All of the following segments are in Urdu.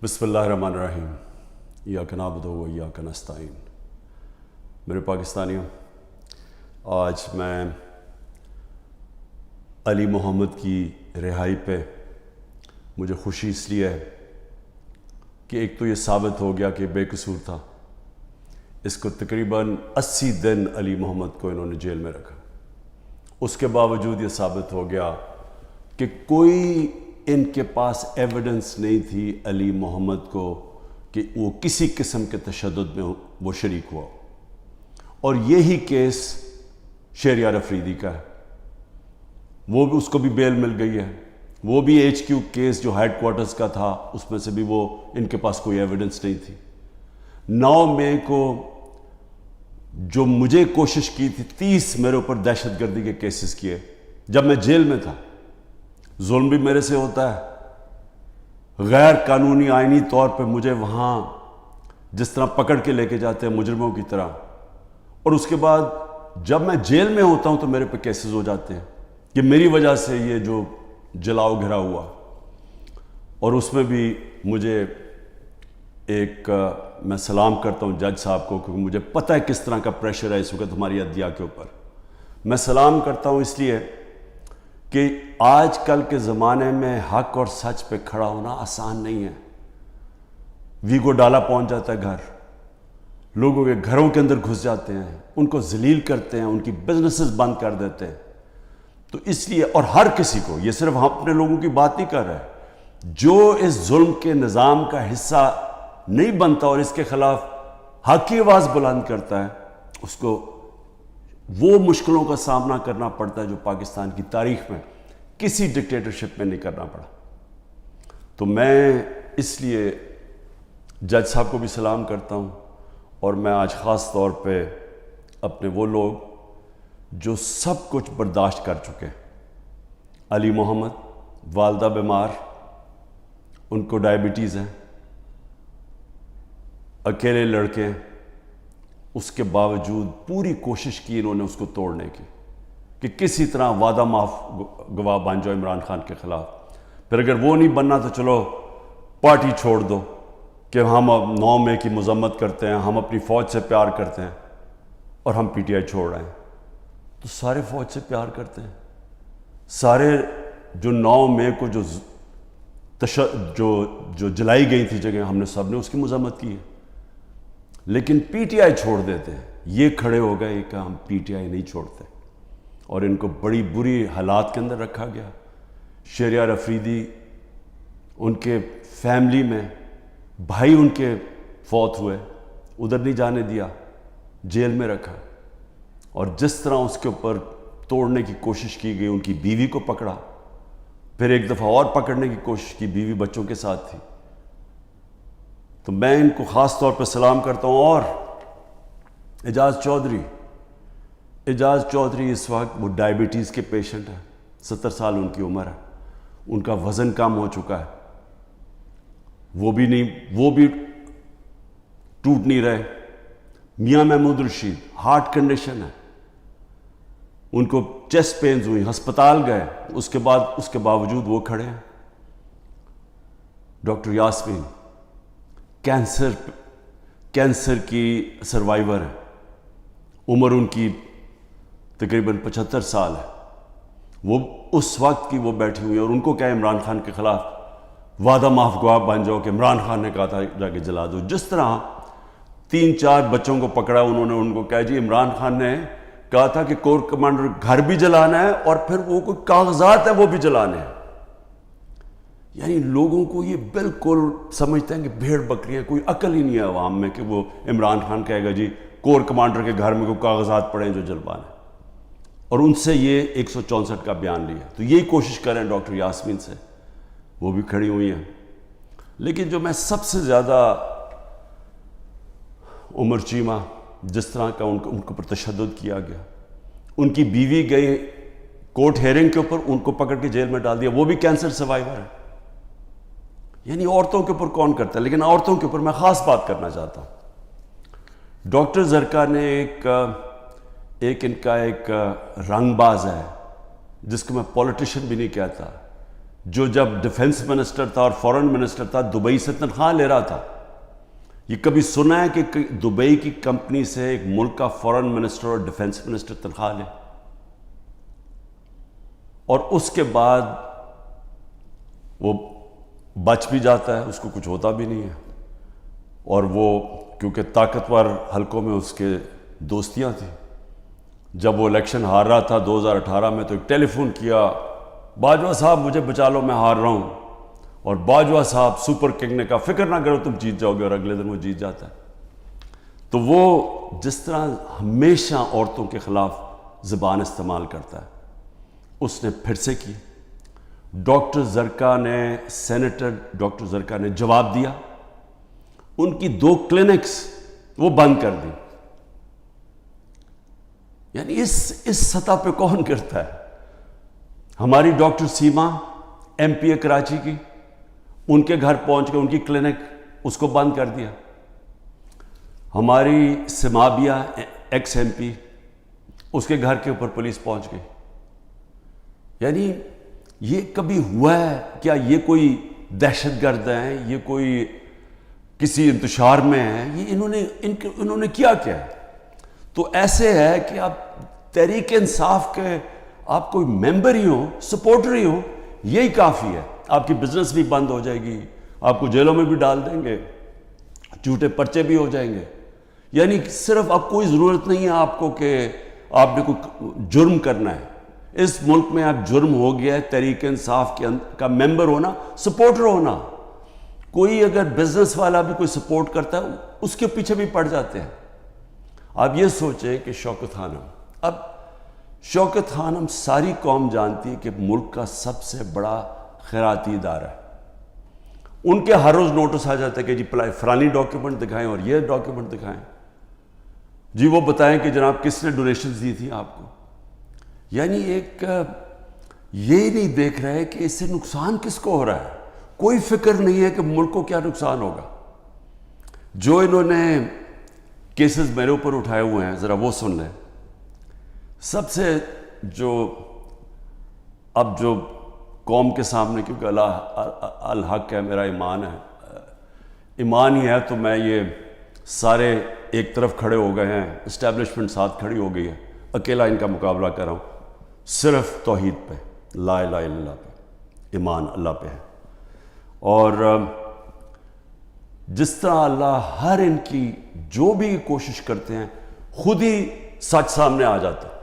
بسم اللہ الرحمن الرحیم ایاک نعبد و ایاک نستعین۔ میرے پاکستانیوں، آج میں علی محمد کی رہائی پہ مجھے خوشی اس لیے ہے کہ ایک تو یہ ثابت ہو گیا کہ بے قصور تھا۔ اس کو تقریباً 80 دن علی محمد کو انہوں نے جیل میں رکھا۔ اس کے باوجود یہ ثابت ہو گیا کہ کوئی ان کے پاس ایویڈنس نہیں تھی علی محمد کو کہ وہ کسی قسم کے تشدد میں وہ شریک ہوا۔ اور یہی کیس شہریار افریدی کا ہے، وہ بھی اس کو بھی بیل مل گئی ہے۔ وہ بھی ایچ کیو کیس جو ہیڈ کوارٹرز کا تھا، اس میں سے بھی وہ ان کے پاس کوئی ایویڈنس نہیں تھی۔ 9 مئی کو جو مجھے کوشش کی تھی 30 میرے اوپر دہشت گردی کے کیسز کیے، جب میں جیل میں تھا۔ ظلم بھی میرے سے ہوتا ہے، غیر قانونی آئینی طور پہ مجھے وہاں جس طرح پکڑ کے لے کے جاتے ہیں مجرموں کی طرح، اور اس کے بعد جب میں جیل میں ہوتا ہوں تو میرے پہ کیسز ہو جاتے ہیں کہ میری وجہ سے یہ جو جلاؤ گھرا ہوا۔ اور اس میں بھی مجھے میں سلام کرتا ہوں جج صاحب کو، کیونکہ مجھے پتہ ہے کس طرح کا پریشر ہے اس وقت ہماری عدلیہ کے اوپر۔ میں سلام کرتا ہوں اس لیے کہ آج کل کے زمانے میں حق اور سچ پہ کھڑا ہونا آسان نہیں ہے۔ ویگو ڈالا پہنچ جاتا ہے گھر، لوگوں کے گھروں کے اندر گھس جاتے ہیں، ان کو ذلیل کرتے ہیں، ان کی بزنسز بند کر دیتے ہیں۔ تو اس لیے، اور ہر کسی کو، یہ صرف ہم اپنے لوگوں کی بات نہیں کر رہے، جو اس ظلم کے نظام کا حصہ نہیں بنتا اور اس کے خلاف حق کی آواز بلند کرتا ہے، اس کو وہ مشکلوں کا سامنا کرنا پڑتا ہے جو پاکستان کی تاریخ میں کسی ڈکٹیٹرشپ میں نہیں کرنا پڑا۔ تو میں اس لیے جج صاحب کو بھی سلام کرتا ہوں، اور میں آج خاص طور پہ اپنے وہ لوگ جو سب کچھ برداشت کر چکے، علی محمد، والدہ بیمار، ان کو ڈائبٹیز ہے، اکیلے لڑکے، اس کے باوجود پوری کوشش کی انہوں نے اس کو توڑنے کی کہ کسی طرح وعدہ معاف گواہ بن جاؤ عمران خان کے خلاف۔ پھر اگر وہ نہیں بننا تو چلو پارٹی چھوڑ دو کہ ہم اب 9 مئی کی مذمت کرتے ہیں، ہم اپنی فوج سے پیار کرتے ہیں، اور ہم پی ٹی آئی چھوڑ رہے ہیں۔ تو سارے فوج سے پیار کرتے ہیں، سارے جو 9 مئی کو جو جلائی گئی تھی جگہ، ہم نے سب نے اس کی مذمت کی ہے، لیکن پی ٹی آئی چھوڑ دیتے ہیں۔ یہ کھڑے ہو گئے کہ ہم پی ٹی آئی نہیں چھوڑتے، اور ان کو بڑی بری حالات کے اندر رکھا گیا۔ شہریار افریدی، ان کے فیملی میں بھائی ان کے فوت ہوئے، ادھر نہیں جانے دیا، جیل میں رکھا، اور جس طرح اس کے اوپر توڑنے کی کوشش کی گئی، ان کی بیوی کو پکڑا، پھر ایک دفعہ اور پکڑنے کی کوشش کی، بیوی بچوں کے ساتھ تھی۔ تو میں ان کو خاص طور پہ سلام کرتا ہوں۔ اور اعجاز چودھری اس وقت وہ ڈائبٹیز کے پیشنٹ ہیں، 70 سال ان کی عمر ہے، ان کا وزن کم ہو چکا ہے، وہ بھی ٹوٹ نہیں رہے۔ میاں محمود رشید، ہارٹ کنڈیشن ہے، ان کو چیسٹ پینز ہوئی، ہسپتال گئے، اس کے باوجود وہ کھڑے ہیں۔ ڈاکٹر یاسمین کینسر کی سروائیور ہے، عمر ان کی تقریباً 75 سال ہے، وہ اس وقت کی وہ بیٹھی ہوئی ہیں، اور ان کو کیا عمران خان کے خلاف وعدہ معاف گواہ بن جاؤ کہ عمران خان نے کہا تھا جا کے جلا دو۔ جس طرح 3-4 بچوں کو پکڑا، انہوں نے ان کو کہا جی عمران خان نے کہا تھا کہ کور کمانڈر گھر بھی جلانا ہے، اور پھر وہ کوئی کاغذات ہیں وہ بھی جلانے ہیں۔ یعنی لوگوں کو یہ بالکل سمجھتے ہیں کہ بھیڑ بکریاں، کوئی عقل ہی نہیں ہے عوام میں کہ وہ عمران خان کہے گا جی کور کمانڈر کے گھر میں کوئی کاغذات پڑے ہیں جو جلوانے، اور ان سے یہ 164 کا بیان لیا۔ تو یہی کوشش کریں ڈاکٹر یاسمین سے، وہ بھی کھڑی ہوئی ہیں۔ لیکن جو میں سب سے زیادہ عمر چیمہ، جس طرح کا ان کے اوپر تشدد کیا گیا، ان کی بیوی گئی کورٹ ہیئرنگ کے اوپر، ان کو پکڑ کے جیل میں ڈال دیا، وہ بھی کینسر سروائیور ہے۔ یعنی عورتوں کے اوپر کون کرتا ہے، لیکن عورتوں کے اوپر میں خاص بات کرنا چاہتا ہوں۔ ڈاکٹر زرکا نے ایک رنگ باز ہے، جس کو میں پولیٹیشین بھی نہیں کہتا، جو جب ڈیفنس منسٹر تھا اور فورن منسٹر تھا دبئی سے تنخواہ لے رہا تھا. یہ کبھی سنا ہے کہ دبئی کی کمپنی سے ایک ملک کا فورن منسٹر اور ڈیفنس منسٹر تنخواہ لے؟ اور اس کے بعد وہ بچ بھی جاتا ہے, اس کو کچھ ہوتا بھی نہیں ہے. اور وہ کیونکہ طاقتور حلقوں میں اس کے دوستیاں تھیں, جب وہ الیکشن ہار رہا تھا 2018 میں تو ایک ٹیلی فون کیا, باجوہ صاحب مجھے بچا لو میں ہار رہا ہوں. اور باجوہ صاحب سپر کنگ نے کہا فکر نہ کرو تم جیت جاؤ گے, اور اگلے دن وہ جیت جاتا ہے. تو وہ جس طرح ہمیشہ عورتوں کے خلاف زبان استعمال کرتا ہے, اس نے پھر سے کی. ڈاکٹر زرکا نے, سینیٹر ڈاکٹر زرکا نے جواب دیا, ان کی 2 کلینکس وہ بند کر دی. یعنی اس سطح پہ کون کرتا ہے؟ ہماری ڈاکٹر سیما ایم پی اے کراچی کی, ان کے گھر پہنچ کے ان کی کلینک اس کو بند کر دیا. ہماری سمابیہ ایکس ایم پی, اس کے گھر کے اوپر پولیس پہنچ گئی. یعنی یہ کبھی ہوا ہے کیا؟ یہ کوئی دہشت گرد ہیں, یہ کوئی کسی انتشار میں ہیں, یہ انہوں نے کیا ہے؟ تو ایسے ہے کہ آپ تحریک انصاف کے آپ کوئی ممبر ہی ہو, سپورٹر ہی ہو, یہی کافی ہے. آپ کی بزنس بھی بند ہو جائے گی, آپ کو جیلوں میں بھی ڈال دیں گے, جھوٹے پرچے بھی ہو جائیں گے. یعنی صرف اب کوئی ضرورت نہیں ہے آپ کو کہ آپ نے کوئی جرم کرنا ہے. اس ملک میں اب جرم ہو گیا ہے تحریک انصاف کا ممبر ہونا, سپورٹر ہونا. کوئی اگر بزنس والا بھی کوئی سپورٹ کرتا ہے اس کے پیچھے بھی پڑ جاتے ہیں. آپ یہ سوچیں کہ شوکت خانم, اب شوکت خانم ساری قوم جانتی ہے کہ ملک کا سب سے بڑا خیراتی ادارہ ہے. ان کے ہر روز نوٹس آ جاتا ہے کہ جی فلانی ڈاکیومنٹ دکھائیں اور یہ ڈاکیومنٹ دکھائیں, جی وہ بتائیں کہ جناب کس نے ڈونیشنز دی تھی آپ کو. یعنی ایک یہ نہیں دیکھ رہے کہ اس سے نقصان کس کو ہو رہا ہے. کوئی فکر نہیں ہے کہ ملک کو کیا نقصان ہوگا. جو انہوں نے کیسز میرے اوپر اٹھائے ہوئے ہیں ذرا وہ سن لیں. سب سے جو قوم کے سامنے, کیونکہ الحق ہے, میرا ایمان ہے, ایمان ہی ہے, تو میں یہ سارے ایک طرف کھڑے ہو گئے ہیں, اسٹیبلشمنٹ ساتھ کھڑی ہو گئی ہے, اکیلا ان کا مقابلہ کر رہا ہوں. صرف توحید پہ, لا الہ الا اللہ پہ, ایمان اللہ پہ ہے. اور جس طرح اللہ ہر ان کی جو بھی کوشش کرتے ہیں خود ہی سچ سامنے آ جاتا ہے.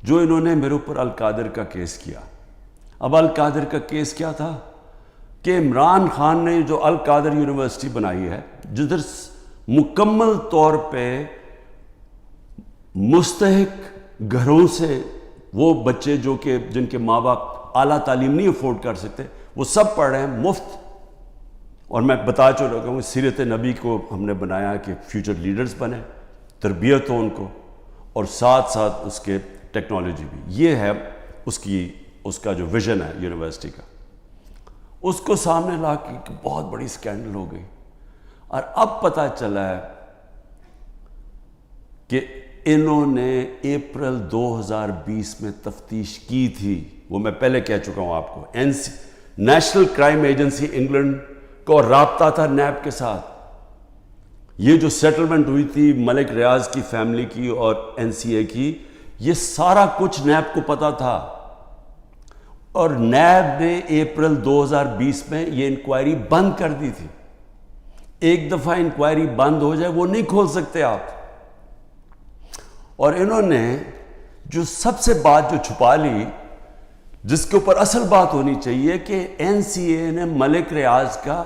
جو انہوں نے میرے اوپر القادر کا کیس کیا, اب القادر کا کیس کیا تھا کہ عمران خان نے جو القادر یونیورسٹی بنائی ہے, جدھر مکمل طور پہ مستحق گھروں سے وہ بچے جو کہ جن کے ماں باپ اعلیٰ تعلیم نہیں افورڈ کر سکتے, وہ سب پڑھ رہے ہیں مفت. اور میں بتا چکا ہوں سیرت نبی کو ہم نے بنایا کہ فیوچر لیڈرز بنے, تربیت ہو ان کو, اور ساتھ ساتھ اس کے ٹیکنالوجی بھی. یہ ہے اس کا جو ویژن ہے یونیورسٹی کا. اس کو سامنے لا کے بہت بڑی سکینڈل ہو گئی. اور اب پتہ چلا ہے کہ انہوں نے اپریل 2020 میں تفتیش کی تھی. وہ میں پہلے کہہ چکا ہوں آپ کو, نیشنل کرائم ایجنسی انگلینڈ کو رابطہ تھا نیب کے ساتھ. یہ جو سیٹلمنٹ ہوئی تھی ملک ریاض کی فیملی کی اور این سی اے کی, یہ سارا کچھ نیب کو پتا تھا. اور نیب نے اپریل 2020 میں یہ انکوائری بند کر دی تھی. ایک دفعہ انکوائری بند ہو جائے وہ نہیں کھول سکتے آپ. اور انہوں نے جو سب سے بات جو چھپا لی, جس کے اوپر اصل بات ہونی چاہیے, کہ این سی اے نے ملک ریاض کا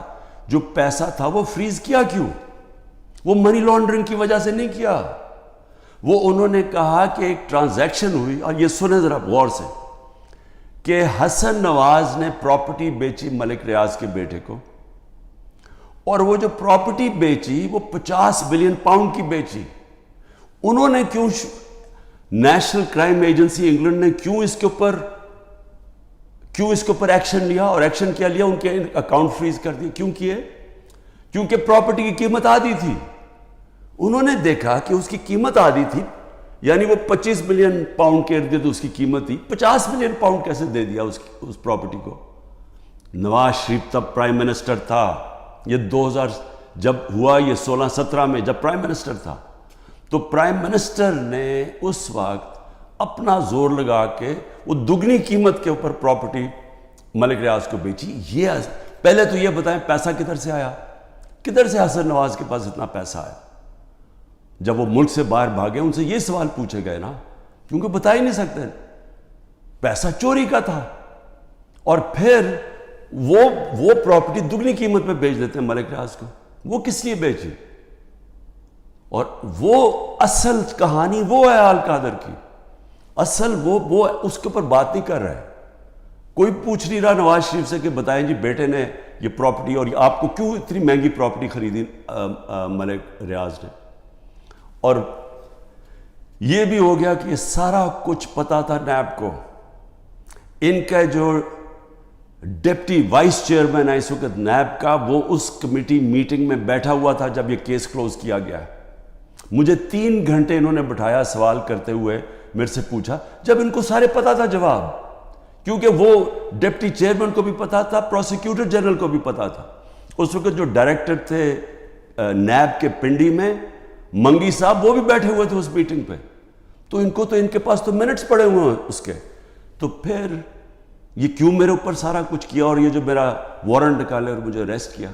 جو پیسہ تھا وہ فریز کیا کیوں؟ وہ منی لانڈرنگ کی وجہ سے نہیں کیا. وہ انہوں نے کہا کہ ایک ٹرانزیکشن ہوئی, اور یہ سنیں ذرا غور سے, کہ حسن نواز نے پراپرٹی بیچی ملک ریاض کے بیٹے کو, اور وہ جو پراپرٹی بیچی وہ 50 بلین پاؤنڈ کی بیچی. انہوں نے کیوں, نیشنل کرائم ایجنسی انگلینڈ نے کیوں اس کے اوپر ایکشن لیا, اور ایکشن کیا لیا؟ ان کے اکاؤنٹ فریز کر دیے. کیوں کیے؟ کیونکہ پراپرٹی کی قیمت آدھی تھی. انہوں نے دیکھا کہ اس کی قیمت آدھی تھی, یعنی وہ 25 بلین پاؤنڈ کے ارد گرد اس کی قیمت تھی, 50 بلین پاؤنڈ کیسے دے دیا اس پراپرٹی کو؟ نواز شریف تب پرائم منسٹر تھا، یہ 2000 جب ہوا، یہ 16-17 میں جب پرائم منسٹر تھا، تو پرائم منسٹر نے اس وقت اپنا زور لگا کے وہ دگنی قیمت کے اوپر پراپرٹی ملک ریاض کو بیچی۔ یہ پہلے تو یہ بتائیں پیسہ کدھر سے آیا؟ کدھر سے حسن نواز کے پاس اتنا پیسہ آیا؟ جب وہ ملک سے باہر بھاگے ان سے یہ سوال پوچھے گئے نا، کیونکہ بتا ہی نہیں سکتے، پیسہ چوری کا تھا، اور پھر وہ پراپرٹی دگنی قیمت پہ بیچ دیتے ہیں ملک ریاض کو۔ وہ کس لیے بیچی؟ اور وہ اصل کہانی وہ ہے آل قادر کی، اصل وہ اس کے اوپر بات نہیں کر رہا ہے۔ کوئی پوچھ نہیں رہا نواز شریف سے کہ بتائیں جی بیٹے نے یہ پراپرٹی، اور آپ کو کیوں اتنی مہنگی پراپرٹی خریدی ملک ریاض نے؟ اور یہ بھی ہو گیا کہ یہ سارا کچھ پتا تھا نیب کو۔ ان کا جو ڈپٹی وائس چیئرمین ہے اس وقت نیب کا، وہ اس کمیٹی میٹنگ میں بیٹھا ہوا تھا جب یہ کیس کلوز کیا گیا ہے۔ مجھے 3 گھنٹے انہوں نے بٹھایا، سوال کرتے ہوئے میرے سے پوچھا، جب ان کو سارے پتا تھا جواب، کیونکہ وہ ڈپٹی چیئرمین کو بھی پتا تھا، پروسیکیوٹر جنرل کو بھی پتا تھا۔ اس وقت جو ڈائریکٹر تھے نیب کے پنڈی میں، منگی صاحب، وہ بھی بیٹھے ہوئے تھے اس میٹنگ پہ، تو ان کے پاس تو منٹس پڑے ہوئے ہیں اس کے۔ تو پھر یہ کیوں میرے اوپر سارا کچھ کیا، اور یہ جو میرا وارنٹ نکالے اور مجھے اریسٹ کیا۔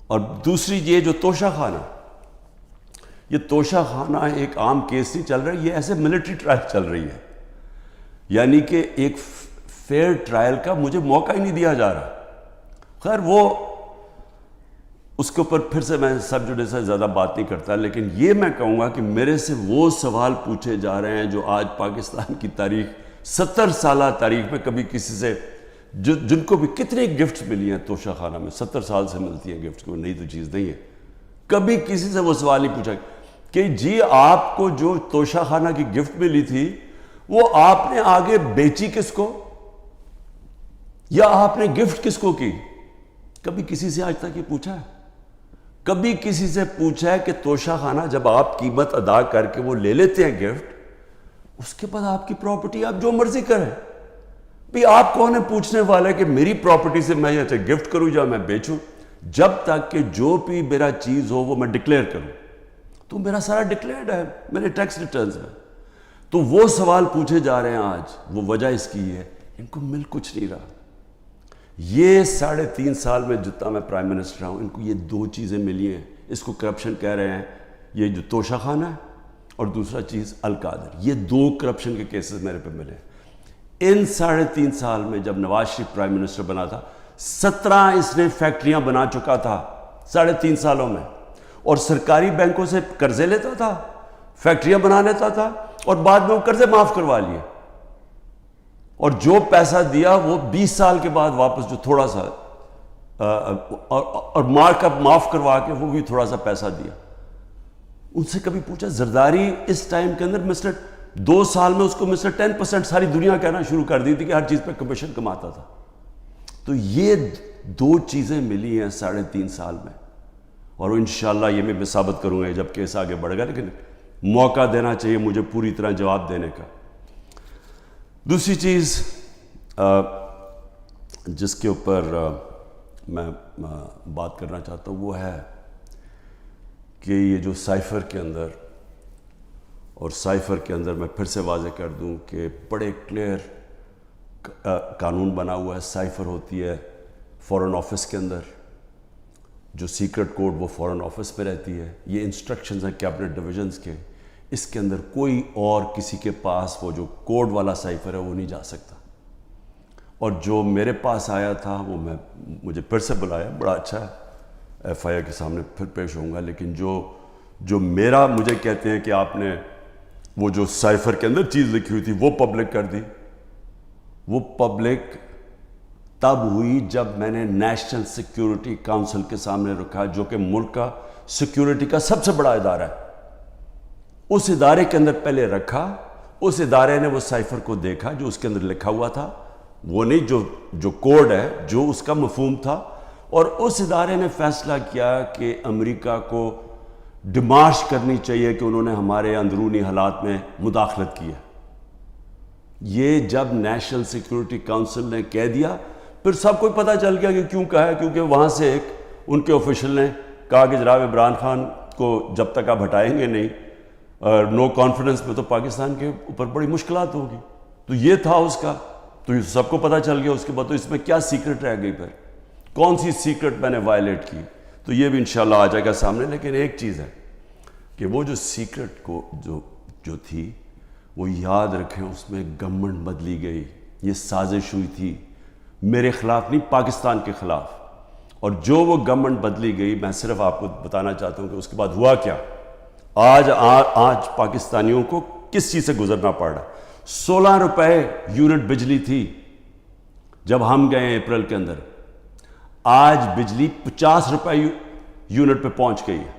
اور دوسری یہ جو توشہ خانہ، یہ توشہ خانہ ایک عام کیس نہیں چل رہا، یہ ایسے ملٹری ٹرائل چل رہی ہے، یعنی کہ ایک فیئر ٹرائل کا مجھے موقع ہی نہیں دیا جا رہا۔ خیر وہ اس کے اوپر پھر سے میں سب جوڈے سے زیادہ بات نہیں کرتا، لیکن یہ میں کہوں گا کہ میرے سے وہ سوال پوچھے جا رہے ہیں جو آج پاکستان کی تاریخ، 70 سالہ تاریخ میں کبھی کسی سے، جن کو بھی کتنے گفٹس ملی ہیں توشہ خانہ میں، 70 سال سے ملتی ہیں گفٹس، کوئی نئی تو چیز نہیں ہے۔ کبھی کسی سے وہ سوال نہیں پوچھا کہ جی آپ کو جو توشہ خانہ کی گفٹ ملی تھی وہ آپ نے آگے بیچی کس کو، یا آپ نے گفٹ کس کو کی؟ کبھی کسی سے آج تک یہ پوچھا ہے؟ کبھی کسی سے پوچھا ہے کہ توشہ خانہ جب آپ قیمت ادا کر کے وہ لے لیتے ہیں گفٹ، اس کے بعد آپ کی پراپرٹی آپ جو مرضی کریں؟ بھی آپ کون ہے پوچھنے والے کہ میری پراپرٹی سے میں یہ گفٹ کروں یا میں بیچوں؟ جب تک کہ جو بھی میرا چیز ہو وہ میں ڈکلیئر کروں، تو میرا سارا ڈکلیئرڈ ہے میرے ٹیکس ریٹرنز میں۔ تو وہ سوال پوچھے جا رہے ہیں آج، وہ وجہ اس کی ہے ان کو مل کچھ نہیں رہا۔ یہ 3.5 سال میں جتنا میں پرائم منسٹر رہا ہوں، ان کو یہ 2 چیزیں ملی ہیں، اس کو کرپشن کہہ رہے ہیں، یہ جو توشہ خانہ ہے، اور دوسرا چیز القادر۔ یہ 2 کرپشن کے کیسز میرے پہ ملے۔ ان 3.5 سال میں جب نواز شریف پرائم منسٹر بنا تھا، 17 اس نے فیکٹریاں بنا چکا تھا 3.5 سالوں میں، اور سرکاری بینکوں سے قرضے لیتا تھا، فیکٹریاں بنا لیتا تھا، اور بعد میں وہ قرضے معاف کروا لیے، اور جو پیسہ دیا وہ 20 سال کے بعد واپس، جو تھوڑا سا اور مارک اپ معاف کروا کے وہ بھی تھوڑا سا پیسہ دیا۔ ان سے کبھی پوچھا؟ زرداری اس ٹائم کے اندر 2 سال میں اس کو 10% ساری دنیا کہنا شروع کر دی تھی کہ ہر چیز پہ کمیشن کماتا تھا۔ تو یہ 2 چیزیں ملی ہیں 3.5 سال میں، اور انشاءاللہ یہ میں ثابت کروں گا جب کیس آگے بڑھے گا، لیکن موقع دینا چاہیے مجھے پوری طرح جواب دینے کا۔ دوسری چیز جس کے اوپر میں بات کرنا چاہتا ہوں وہ ہے کہ یہ جو سائفر کے اندر، اور سائفر کے اندر میں پھر سے واضح کر دوں کہ بڑے کلیئر قانون بنا ہوا ہے۔ سائفر ہوتی ہے فورن آفس کے اندر، جو سیکرٹ کوڈ وہ فورن آفس میں رہتی ہے، یہ انسٹرکشنز ہیں کیبنٹ ڈویژنز کے، اس کے اندر کوئی اور کسی کے پاس وہ جو کوڈ والا سائفر ہے وہ نہیں جا سکتا۔ اور جو میرے پاس آیا تھا وہ مجھے پھر سے بلایا، بڑا اچھا ہے، ایف آئی آر کے سامنے پھر پیش ہوں گا، لیکن جو میرا مجھے کہتے ہیں کہ آپ نے وہ جو سائفر کے اندر چیز لکھی ہوئی تھی وہ پبلک کر دی، وہ پبلک تب ہوئی جب میں نے نیشنل سیکیورٹی کاؤنسل کے سامنے رکھا، جو کہ ملک کا سیکیورٹی کا سب سے بڑا ادارہ ہے۔ اس ادارے کے اندر پہلے رکھا، اس ادارے نے وہ سائفر کو دیکھا جو اس کے اندر لکھا ہوا تھا، وہ نہیں جو کوڈ ہے، جو اس کا مفہوم تھا، اور اس ادارے نے فیصلہ کیا کہ امریکہ کو ڈیمارش کرنی چاہیے کہ انہوں نے ہمارے اندرونی حالات میں مداخلت کی ہے۔ یہ جب نیشنل سیکیورٹی کاؤنسل نے کہہ دیا پھر سب کو پتہ چل گیا کہ کیوں کہا ہے، کیونکہ وہاں سے ایک ان کے آفیشل نے کہا کہ جناب عمران خان کو جب تک آپ ہٹائیں گے نہیں نو کانفیڈنس میں تو پاکستان کے اوپر بڑی مشکلات ہوگی. تو یہ تھا اس کا، تو یہ سب کو پتہ چل گیا. اس کے بعد تو اس میں کیا سیکرٹ رہ گئی، پھر کون سی سیکرٹ میں نے وائلیٹ کی، تو یہ بھی انشاءاللہ آ جائے گا سامنے. لیکن ایک چیز ہے کہ وہ جو سیکرٹ کو جو تھی وہ یاد رکھیں، اس میں گورنمنٹ بدلی گئی. یہ سازش ہوئی تھی میرے خلاف نہیں، پاکستان کے خلاف. اور جو وہ گورنمنٹ بدلی گئی، میں صرف آپ کو بتانا چاہتا ہوں کہ اس کے بعد ہوا کیا. آج پاکستانیوں کو کس چیز سے گزرنا پڑ رہا ہے. 16 روپے یونٹ بجلی تھی جب ہم گئے اپریل کے اندر، آج بجلی 50 روپے یونٹ پہ پہنچ گئی ہے.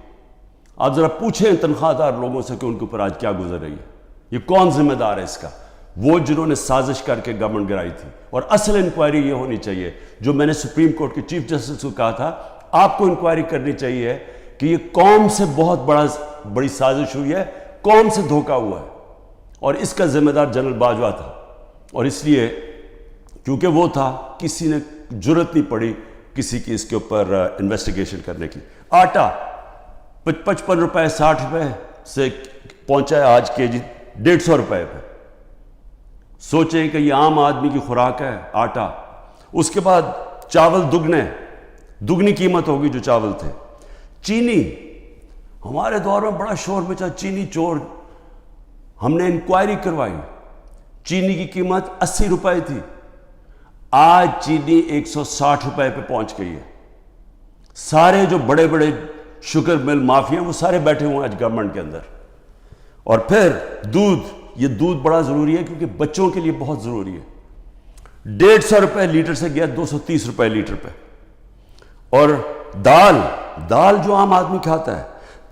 آپ ذرا پوچھیں تنخواہ دار لوگوں سے کہ ان کے اوپر آج کیا گزر رہی ہے. یہ کون ذمہ دار ہے اس کا؟ وہ جنہوں نے سازش کر کے گورنمنٹ گرائی تھی. اور اصل انکوائری یہ ہونی چاہیے جو میں نے سپریم کورٹ کے چیف جسٹس کو کہا تھا، آپ کو انکوائری کرنی چاہیے کہ یہ قوم سے بہت بڑی سازش ہوئی ہے، قوم سے دھوکہ ہوا ہے، اور اس کا ذمہ دار جنرل باجوہ تھا. اور اس لیے کیونکہ وہ تھا، کسی نے جرت نہیں پڑی کسی کی اس کے اوپر انویسٹیگیشن کرنے کی. آٹا 55 روپے 60 روپے سے پہنچا ہے آج کے جی 150 روپے پہ. سوچیں کہ یہ عام آدمی کی خوراک ہے آٹا. اس کے بعد چاول دگنی قیمت ہوگی جو چاول تھے. چینی، ہمارے دور میں بڑا شور مچا چینی چور. ہم نے انکوائری کروائی، چینی کی قیمت 80 روپے تھی، آج چینی 160 روپے پہ پہنچ گئی ہے. سارے جو بڑے بڑے شوگر مل مافیا وہ سارے بیٹھے ہوئے ہیں آج گورنمنٹ کے اندر. اور پھر یہ دودھ بڑا ضروری ہے کیونکہ بچوں کے لیے بہت ضروری ہے. 150 روپے لیٹر سے گیا 230 روپے لیٹر پہ. اور دال جو عام آدمی کھاتا ہے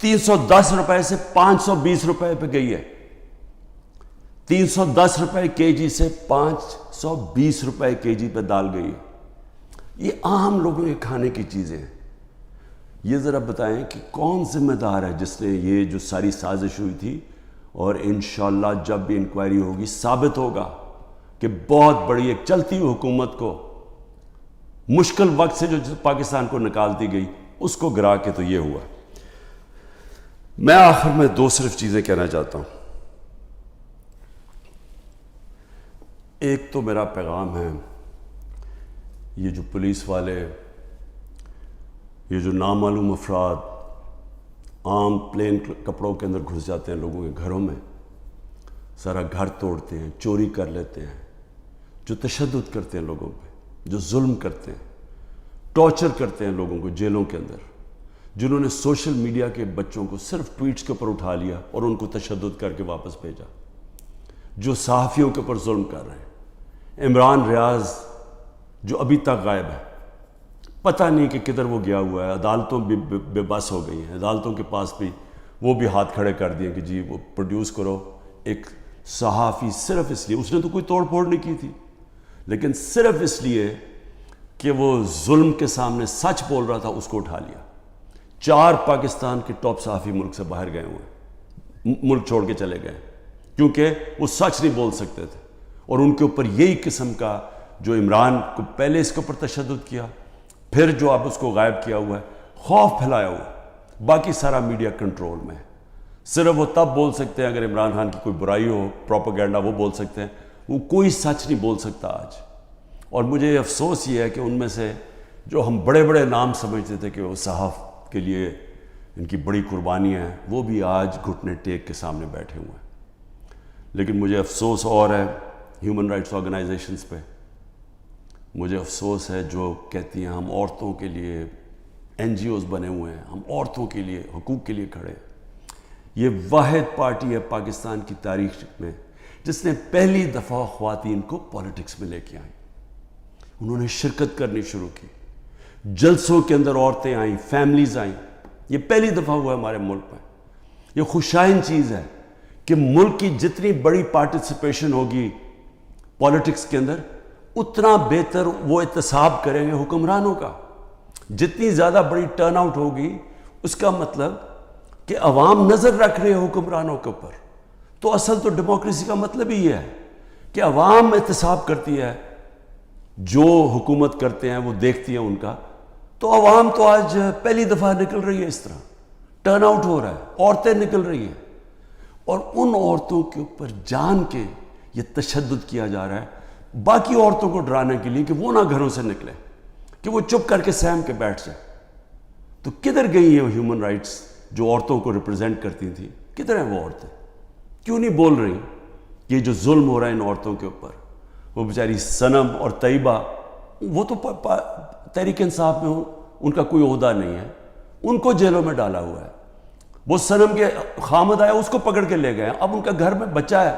310 روپے سے 520 روپے پہ گئی ہے. 310 روپے کے جی سے 520 روپے کے جی پہ دال گئی ہے. یہ عام لوگوں کے کھانے کی چیزیں ہیں. یہ ذرا بتائیں کہ کون ذمہ دار ہے جس نے یہ جو ساری سازش ہوئی تھی. اور انشاءاللہ جب بھی انکوائری ہوگی ثابت ہوگا کہ بہت بڑی ایک چلتی ہوئی حکومت کو مشکل وقت سے جو پاکستان کو نکالتی گئی اس کو گرا کے تو یہ ہوا. میں آخر میں صرف چیزیں کہنا چاہتا ہوں. ایک تو میرا پیغام ہے، یہ جو پولیس والے، یہ جو نامعلوم افراد عام پلین کپڑوں کے اندر گھس جاتے ہیں لوگوں کے گھروں میں، سارا گھر توڑتے ہیں، چوری کر لیتے ہیں، جو تشدد کرتے ہیں لوگوں پہ، جو ظلم کرتے ہیں، ٹارچر کرتے ہیں لوگوں کو جیلوں کے اندر، جنہوں نے سوشل میڈیا کے بچوں کو صرف ٹویٹس کے اوپر اٹھا لیا اور ان کو تشدد کر کے واپس بھیجا، جو صحافیوں کے اوپر ظلم کر رہے ہیں. عمران ریاض جو ابھی تک غائب ہے، پتہ نہیں کہ کدھر وہ گیا ہوا ہے. عدالتوں بھی بے بس ہو گئی ہیں، عدالتوں کے پاس بھی وہ بھی ہاتھ کھڑے کر دیے کہ جی وہ پروڈیوس کرو. ایک صحافی صرف اس لیے، اس نے تو کوئی توڑ پھوڑ نہیں کی تھی، لیکن صرف اس لیے کہ وہ ظلم کے سامنے سچ بول رہا تھا اس کو اٹھا لیا. 4 پاکستان کے ٹاپ صحافی ملک سے باہر گئے ہوئے، ملک چھوڑ کے چلے گئے کیونکہ وہ سچ نہیں بول سکتے تھے. اور ان کے اوپر یہی قسم کا جو عمران کو پہلے اس کے اوپر تشدد کیا، پھر جو اب اس کو غائب کیا ہوا ہے، خوف پھیلایا ہوا ہے. باقی سارا میڈیا کنٹرول میں ہے. صرف وہ تب بول سکتے ہیں اگر عمران خان کی کوئی برائی ہو، پروپیگنڈا، وہ بول سکتے ہیں. وہ کوئی سچ نہیں بول سکتا آج. اور مجھے افسوس یہ ہے کہ ان میں سے جو ہم بڑے بڑے نام سمجھتے تھے کہ وہ صحاف کے لیے ان کی بڑی قربانیاں ہیں، وہ بھی آج گھٹنے ٹیک کے سامنے بیٹھے ہوئے ہیں. لیکن مجھے افسوس اور ہے ہیومن رائٹس آرگنائزیشنز پہ. مجھے افسوس ہے جو کہتی ہیں ہم عورتوں کے لیے NGOs بنے ہوئے ہیں، ہم عورتوں کے لیے حقوق کے لیے کھڑے ہیں. یہ واحد پارٹی ہے پاکستان کی تاریخ میں جس نے پہلی دفعہ خواتین کو پالیٹکس میں لے کے آئیں. انہوں نے شرکت کرنی شروع کی، جلسوں کے اندر عورتیں آئیں، فیملیز آئیں. یہ پہلی دفعہ ہوا ہے ہمارے ملک میں. یہ خوشائن چیز ہے کہ ملک کی جتنی بڑی پارٹیسپیشن ہوگی پالیٹکس کے اندر، اتنا بہتر وہ احتساب کریں گے حکمرانوں کا. جتنی زیادہ بڑی ٹرن آؤٹ ہوگی اس کا مطلب کہ عوام نظر رکھ رہے ہیں حکمرانوں کے اوپر. تو اصل تو ڈیموکریسی کا مطلب ہی یہ ہے کہ عوام احتساب کرتی ہے جو حکومت کرتے ہیں وہ دیکھتی ہیں ان کا. تو عوام تو آج پہلی دفعہ نکل رہی ہے, اس طرح ٹرن آؤٹ ہو رہا ہے, عورتیں نکل رہی ہیں, اور ان عورتوں کے اوپر جان کے یہ تشدد کیا جا رہا ہے باقی عورتوں کو ڈرانے کے لیے کہ وہ نہ گھروں سے نکلیں, کہ وہ چپ کر کے سہم کے بیٹھ جائیں. تو کدھر گئی ہیں ہیومن رائٹس جو عورتوں کو ریپرزینٹ کرتی تھیں؟ کدھر ہیں وہ عورتیں؟ کیوں نہیں بول رہی کہ جو ظلم ہو رہا ہے ان عورتوں کے اوپر؟ وہ بیچاری صنم اور طیبہ, وہ تو تحریک انصاف میں ان کا کوئی عہدہ نہیں ہے, ان کو جیلوں میں ڈالا ہوا ہے. وہ صنم کے خامد آیا, اس کو پکڑ کے لے گئے. اب ان کا گھر میں بچہ ہے,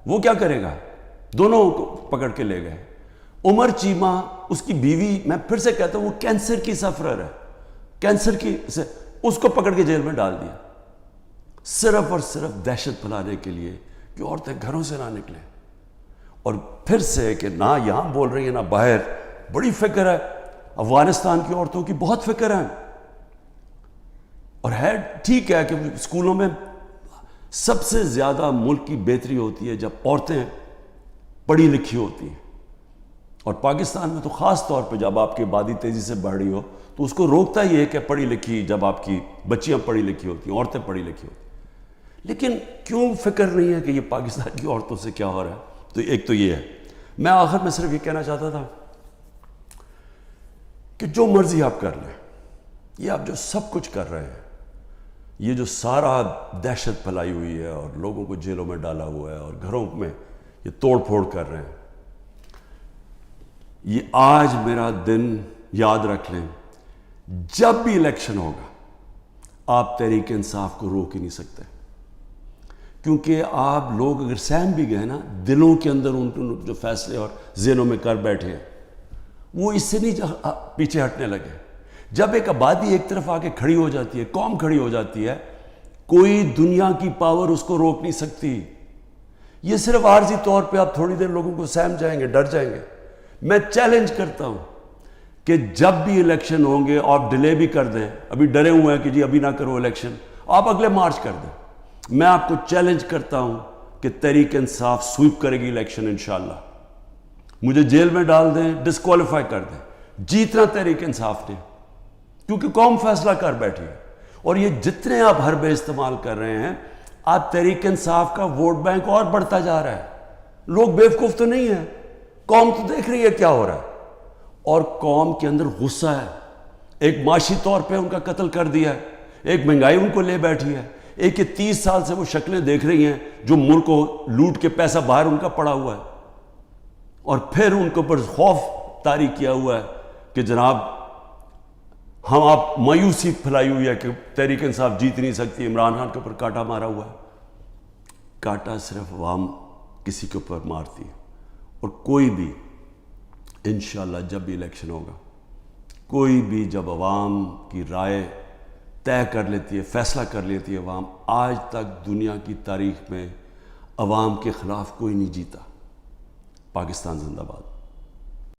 وہ کیا کرے گا؟ دونوں کو پکڑ کے لے گئے. عمر چیمہ اس کی بیوی, میں پھر سے کہتا ہوں وہ کینسر کی سفرر ہے, کینسر کی, اس کو پکڑ کے جیل میں ڈال دیا صرف اور صرف دہشت پھیلانے کے لیے کہ عورتیں گھروں سے نہ نکلیں. اور پھر سے کہ نہ یہاں بول رہی ہیں نہ باہر. بڑی فکر ہے افغانستان کی عورتوں کی, بہت فکر ہے. اور ہے ٹھیک ہے کہ اسکولوں میں سب سے زیادہ ملک کی بہتری ہوتی ہے جب عورتیں پڑھی لکھی ہوتی ہیں, اور پاکستان میں تو خاص طور پہ جب آپ کی آبادی تیزی سے بڑھ رہی ہو تو اس کو روکتا ہی ہے کہ پڑھی لکھی, جب آپ کی بچیاں پڑھی لکھی ہوتی ہیں, عورتیں پڑھی لکھی ہوتی ہیں. لیکن کیوں فکر نہیں ہے کہ یہ پاکستان کی عورتوں سے کیا ہو رہا ہے؟ تو ایک تو یہ ہے. میں آخر میں صرف یہ کہنا چاہتا تھا کہ جو مرضی آپ کر لیں, یہ آپ جو سب کچھ کر رہے ہیں, یہ جو سارا دہشت پھیلائی ہوئی ہے اور لوگوں کو جیلوں میں ڈالا ہوا ہے اور گھروں میں یہ توڑ پھوڑ کر رہے ہیں, یہ آج میرا دن یاد رکھ لیں, جب بھی الیکشن ہوگا آپ تحریک انصاف کو روک ہی نہیں سکتے. کیونکہ آپ لوگ اگر سہم بھی گئے نا, دلوں کے اندر ان کو جو فیصلے اور ذہنوں میں کر بیٹھے ہیں وہ اس سے نہیں پیچھے ہٹنے لگے. جب ایک آبادی ایک طرف آ کے کھڑی ہو جاتی ہے, قوم کھڑی ہو جاتی ہے, کوئی دنیا کی پاور اس کو روک نہیں سکتی. یہ صرف عارضی طور پہ آپ تھوڑی دیر لوگوں کو سہم جائیں گے, ڈر جائیں گے. میں چیلنج کرتا ہوں کہ جب بھی الیکشن ہوں گے آپ ڈیلے بھی کر دیں, ابھی ڈرے ہوئے ہیں کہ جی ابھی نہ کرو الیکشن, آپ اگلے مارچ کر دیں. میں آپ کو چیلنج کرتا ہوں کہ تحریک انصاف سویپ کرے گی الیکشن انشاءاللہ. مجھے جیل میں ڈال دیں, ڈسکوالیفائی کر دیں, جیتنا تحریک انصاف نے, کیونکہ قوم فیصلہ کر بیٹھی ہے. اور یہ جتنے آپ حربے استعمال کر رہے ہیں, آپ تحریک انصاف کا ووٹ بینک اور بڑھتا جا رہا ہے. لوگ بیوقوف تو نہیں ہیں, قوم تو دیکھ رہی ہے کیا ہو رہا ہے, اور قوم کے اندر غصہ ہے. ایک معاشی طور پہ ان کا قتل کر دیا ہے, ایک مہنگائی ان کو لے بیٹھی ہے, ایک 30 سال سے وہ شکلیں دیکھ رہی ہیں جو ملک کو لوٹ کے پیسہ باہر ان کا پڑا ہوا ہے, اور پھر ان کے اوپر خوف طاری کیا ہوا ہے کہ جناب ہم آپ مایوسی پھیلائی ہوئی ہے کہ تحریک انصاف جیت نہیں سکتی, عمران خان کے اوپر کانٹا مارا ہوا ہے. کانٹا صرف عوام کسی کے اوپر مارتی ہے, اور کوئی بھی انشاءاللہ جب بھی الیکشن ہوگا, کوئی بھی جب عوام کی رائے طے کر لیتی ہے, فیصلہ کر لیتی ہے عوام, آج تک دنیا کی تاریخ میں عوام کے خلاف کوئی نہیں جیتا. پاکستان زندہ باد.